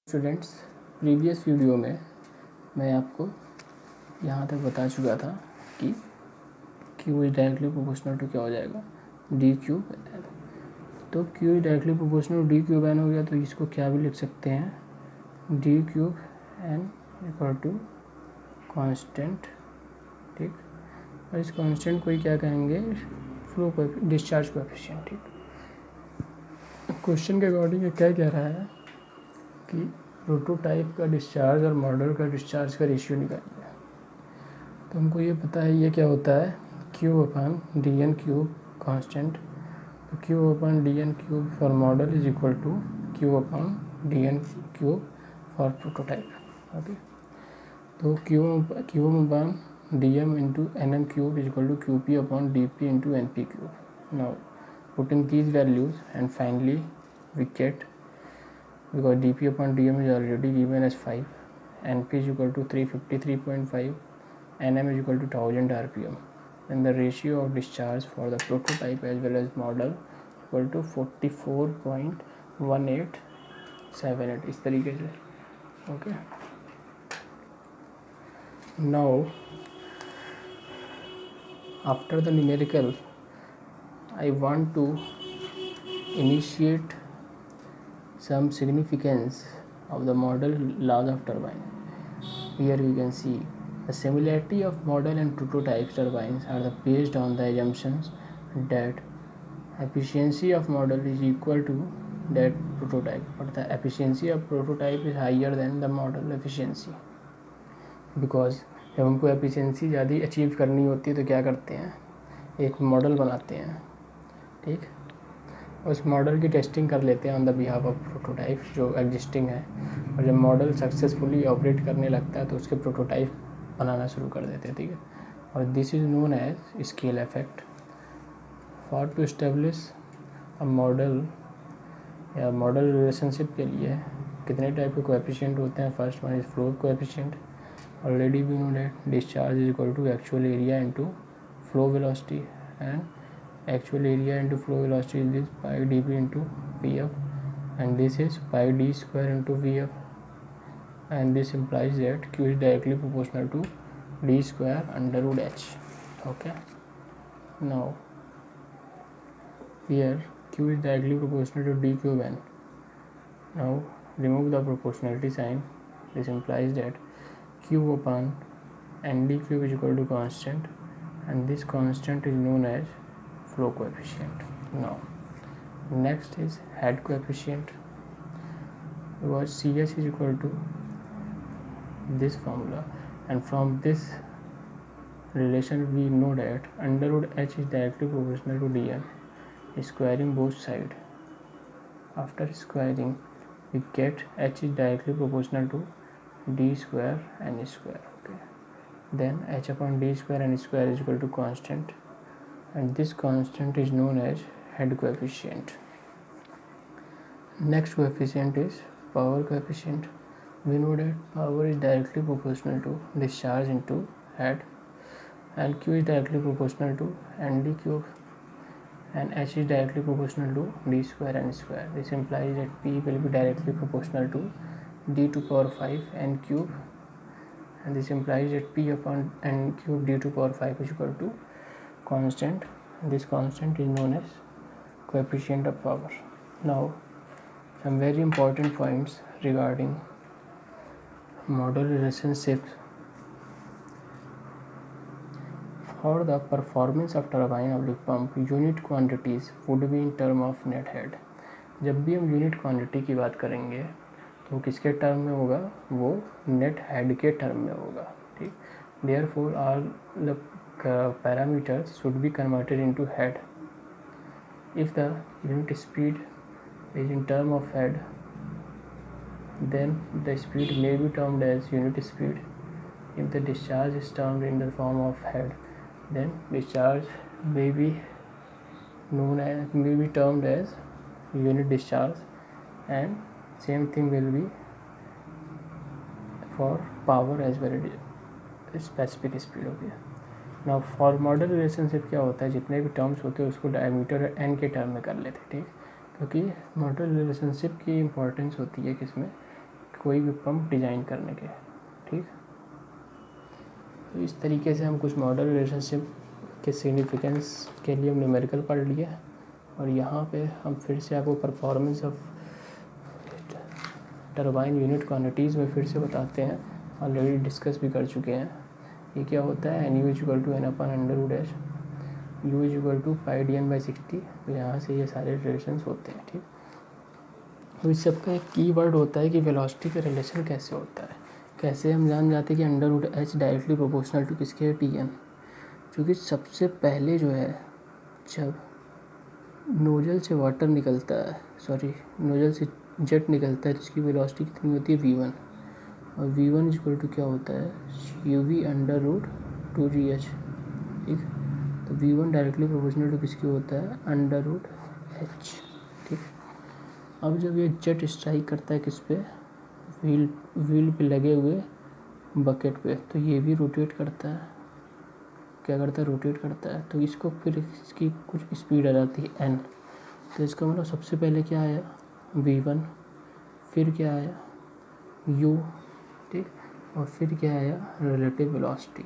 Students, previous video में मैं आपको यहाँ तक बता चुका था कि Q is directly proportional to क्या हो जाएगा, डी क्यूब एन। तो Q is directly proportional to D cube N हो गया, तो इसको क्या भी लिख सकते हैं, D cube N equal to constant. ठीक, और इस कॉन्स्टेंट को ही क्या कहेंगे, फ्लो डिस्चार्ज कोएफिशिएंट। ठीक, क्वेश्चन के अकॉर्डिंग ये क्या कह रहा है कि प्रोटोटाइप का डिस्चार्ज और मॉडल का डिस्चार्ज का रेशियो निकालिए। तो हमको ये पता है ये क्या होता है, Q upon D N cube constant. तो Q upon D N cube for model is equal to Q upon D N cube for prototype. Okay, तो Q upon D M into N M cube is equal to Q P upon D P into N P cube. Now putting these values and finally we get, because dp upon dm is already given as 5, np is equal to 353.5, nm is equal to 1000 rpm, and the ratio of discharge for the prototype as well as model equal to 44.1878 इस तरीके से। Okay, now after the numerical I want to initiate some significance of the model laws of turbine. Here we can see the similarity of model and prototype turbines are based on the assumptions that efficiency of model is equal to that prototype, but the efficiency of prototype is higher than the model efficiency, because जब हमको efficiency ज़्यादा achieve करनी होती है तो क्या करते हैं, एक मॉडल बनाते हैं। ठीक, उस मॉडल की टेस्टिंग कर लेते हैं on the behalf of prototype जो एग्जिस्टिंग है, और जब मॉडल सक्सेसफुली ऑपरेट करने लगता है तो उसके प्रोटोटाइप बनाना शुरू कर देते हैं। ठीक है, और this is known as scale effect. For to establish a model या मॉडल रिलेशनशिप के लिए कितने टाइप के कोएफिशिएंट होते हैं, first one is flow coefficient. Already we know that discharge is equal to actual area into flow velocity, and actual area into flow velocity is this pi dp into pf, and this is pi d square into vf, and this implies that q is directly proportional to d square under root h. Okay, now here q is directly proportional to d cube n. Now remove the proportionality sign. This implies that q upon n d cube is equal to constant, and this constant is known as flow coefficient. Now next is head coefficient, because cs is equal to this formula, and from this relation we know that under root h is directly proportional to dn. Squaring both sides, after squaring we get h is directly proportional to d square n square. Okay, then h upon d square n square is equal to constant, and this constant is known as head coefficient. Next coefficient is power coefficient. We know that power is directly proportional to discharge into head, and q is directly proportional to nd cube, and h is directly proportional to d square n square. This implies that p will be directly proportional to d to power 5 n cube, and this implies that p upon n cube d to power 5 is equal to constant. This constant is known as coefficient of power. Now some very important points regarding model relationship. For the performance of turbine oblique pump, unit quantities would be in term of net head. जब भी हम unit quantity की बात करेंगे तो किसके term में होगा, वो नेट हेड के टर्म में होगा। ठीक, therefore all the parameters should be converted into head. If the unit speed is in term of head, then the speed may be termed as unit speed. If the discharge is termed in the form of head, then discharge may be termed as unit discharge, and same thing will be for power as well as specific speed. Okay, now for model relationship क्या होता है, जितने भी terms होते हैं उसको diameter N के term में कर लेते हैं। ठीक, क्योंकि मॉडल रिलेशनशिप की इम्पोर्टेंस होती है किसमें, कोई भी पंप डिज़ाइन करने के। ठीक, तो इस तरीके से हम कुछ मॉडल रिलेशनशिप के सिग्निफिकेंस के लिए न्यूमेरिकल पढ़ लिए। और यहाँ पे हम फिर से आपको performance of turbine unit quantities में फिर से बताते हैं, ऑलरेडी डिस्कस भी कर चुके हैं। ये क्या होता है, N U equal to N upon under root H, U equal to pi D N by 60। तो यहाँ से ये सारे रिलेशंस होते हैं। ठीक, तो इस सबका एक की वर्ड होता है कि वेलोसिटी का रिलेशन कैसे होता है। कैसे हम जान जाते हैं कि under root H directly proportional to किसके है, टी एन। क्योंकि सबसे पहले जो है, जब नोजल से वाटर निकलता है, नोजल से जेट निकलता है, तो इसकी वेलोसिटी कितनी होती है, v1। और v1 इक्वल टू क्या होता है, uv अंडर रूट 2gh। ठीक, तो v1 डायरेक्टली प्रोपोर्शनल टू किसकी होता है, अंडर रूट h। ठीक, अब जब ये जेट स्ट्राइक करता है किस पे, व्हील पे लगे हुए बकेट पे, तो ये भी रोटेट करता है। क्या करता है, रोटेट करता है। तो इसको फिर इसकी कुछ स्पीड आ जाती है n। तो इसका मतलब सबसे पहले क्या आया, v1, फिर क्या आया, u। ठीक, और फिर क्या आया, रिलेटिव वेलोसिटी।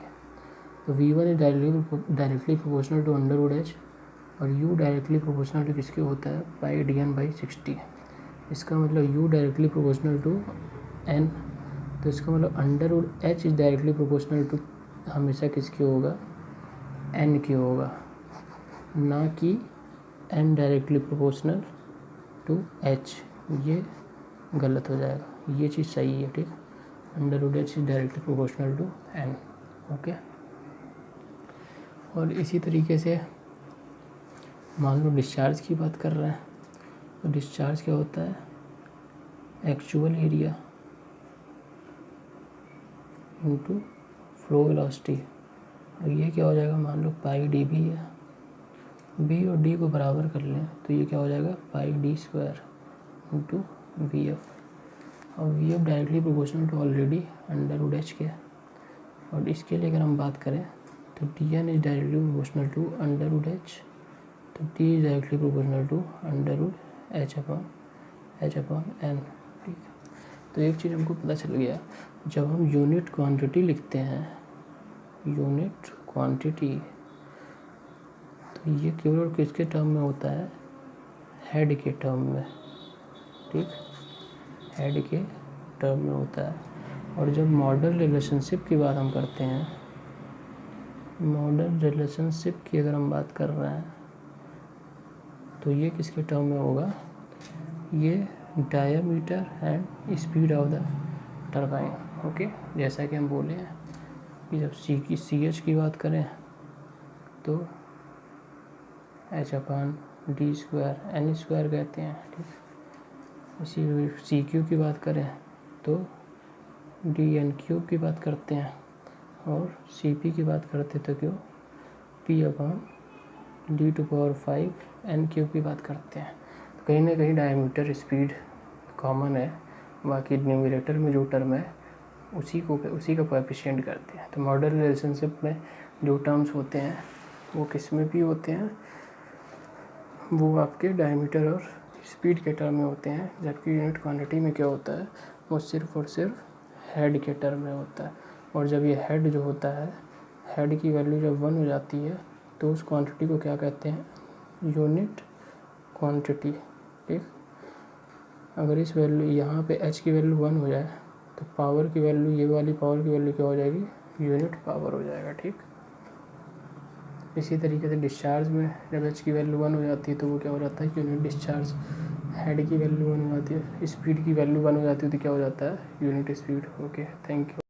तो v1 is directly proportional to under root H, और u डायरेक्टली प्रोपोर्शनल टू किसके होता है, पाई डी एन बाई 60। इसका मतलब u directly proportional to n। तो इसका मतलब under root h is directly proportional to हमेशा किसके होगा, n के होगा, ना कि n directly proportional to h। ये गलत हो जाएगा, ये चीज़ सही है। ठीक, under root H is directly proportional to n। Okay, और इसी तरीके से मान लो डिस्चार्ज की बात कर रहे हैं, तो डिस्चार्ज क्या होता है, actual area into flow velocity. और ये क्या हो जाएगा, मान लो पाई डी बी है, बी और डी को बराबर कर लें तो ये क्या हो जाएगा, pi D square into V F. और V F directly proportional to already under root H के। और इसके लिए अगर हम बात करें तो D N is directly proportional to under root H, तो D is directly proportional to under root H upon N. ठीक, तो एक चीज़ हमको पता चल गया, जब हम यूनिट क्वांटिटी लिखते हैं, यूनिट क्वांटिटी, तो ये केवल किसके टर्म में होता है, हेड के टर्म में। ठीक, हेड के टर्म में होता है। और जब मॉडल रिलेशनशिप की बात हम करते हैं, मॉडल रिलेशनशिप की अगर हम बात कर रहे हैं, तो ये किसके टर्म में होगा, ये diameter and speed of the turbine. Okay, जैसा कि हम बोले हैं कि जब सी एच की बात करें तो H upon D square N square कहते हैं। ठीक, इसी सी क्यू की बात करें तो डी एन क्यूब की बात करते हैं, और सी पी की बात करते तो क्यों, P upon D to power 5 N cube की बात करते हैं। तो कहीं ना कहीं डायमीटर स्पीड कॉमन है, बाकी न्यूमरेटर में जो टर्म है उसी का कोएफिशिएंट करते हैं। तो मॉडल रिलेशनशिप में जो टर्म्स होते हैं वो किस में भी होते हैं, वो आपके डायमीटर और स्पीड के टर्म में होते हैं। जबकि यूनिट क्वांटिटी में क्या होता है, वो सिर्फ और सिर्फ हेड के टर्म में होता है। और जब ये हेड जो होता है, हेड की वैल्यू जब 1 हो जाती है तो उस क्वांटिटी को क्या कहते हैं, यूनिट क्वांटिटी। ठीक, अगर इस वैल्यू यहाँ पे h की वैल्यू 1 हो जाए तो पावर की वैल्यू, ये वाली पावर की वैल्यू क्या हो जाएगी, यूनिट पावर हो जाएगा। ठीक, इसी तरीके से डिस्चार्ज में जब h की वैल्यू 1 हो जाती है तो वो क्या हो जाता है, यूनिट डिस्चार्ज। हेड की वैल्यू 1 हो जाती है, स्पीड की वैल्यू 1 हो जाती है तो क्या हो जाता है, unit speed. Okay, thank you.